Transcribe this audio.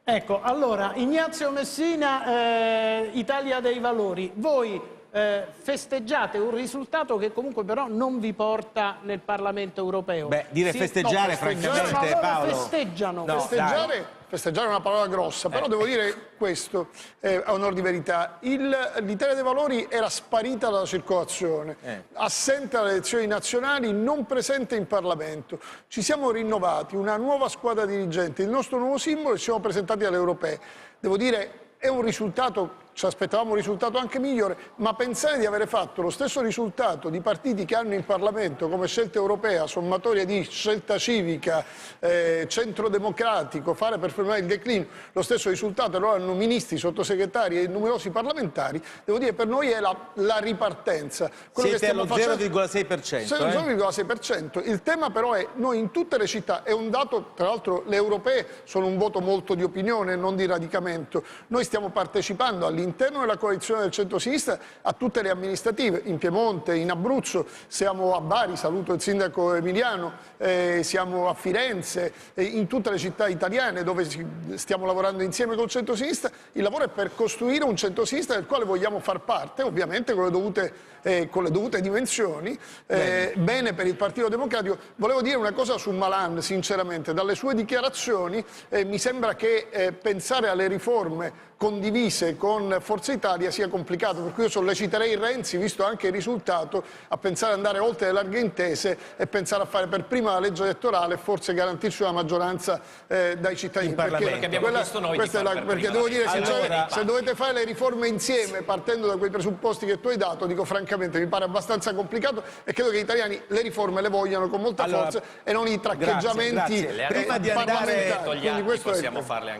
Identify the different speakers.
Speaker 1: Ecco, allora, Ignazio Messina, Italia dei Valori, voi festeggiate un risultato che comunque però non vi porta nel Parlamento europeo.
Speaker 2: Beh, dire festeggiare, francamente, Paolo...
Speaker 1: festeggiano.
Speaker 2: No,
Speaker 3: festeggiare è una parola grossa, però devo dire questo, a onor di verità. L'Italia dei Valori era sparita dalla circolazione, assente alle elezioni nazionali, non presente in Parlamento. Ci siamo rinnovati, una nuova squadra dirigente, il nostro nuovo simbolo e ci siamo presentati alle europee. Devo dire, è un risultato... Ci aspettavamo un risultato anche migliore, ma pensare di avere fatto lo stesso risultato di partiti che hanno in Parlamento come Scelta Europea, sommatoria di Scelta Civica, Centro Democratico, fare per fermare il declino, lo stesso risultato, loro hanno ministri, sottosegretari e numerosi parlamentari, devo dire per noi è la ripartenza.
Speaker 2: Siete allo 0,6%.
Speaker 3: 0,6%. Il tema però è, noi in tutte le città, è un dato, tra l'altro le europee sono un voto molto di opinione, non di radicamento, noi stiamo partecipando all'interno della coalizione del centro-sinistra a tutte le amministrative, in Piemonte, in Abruzzo, siamo a Bari, saluto il sindaco Emiliano, siamo a Firenze, in tutte le città italiane dove stiamo lavorando insieme col centro-sinistra. Il lavoro è per costruire un centro-sinistra del quale vogliamo far parte, ovviamente con le dovute dimensioni, bene per il Partito Democratico. Volevo dire una cosa su Malan, sinceramente, dalle sue dichiarazioni mi sembra che pensare alle riforme condivise con Forza Italia sia complicato, per cui io solleciterei Renzi, visto anche il risultato, a pensare ad andare oltre le larghe intese e pensare a fare per prima la legge elettorale e forse garantirci una maggioranza dai cittadini.
Speaker 4: Perché abbiamo visto noi
Speaker 3: perché devo dire, se dovete fare le riforme insieme partendo da quei presupposti che tu hai dato, dico francamente mi pare abbastanza complicato e credo che gli italiani le riforme le vogliano con molta forza e non i traccheggiamenti
Speaker 2: prima di andare,
Speaker 4: togliati, possiamo farle anche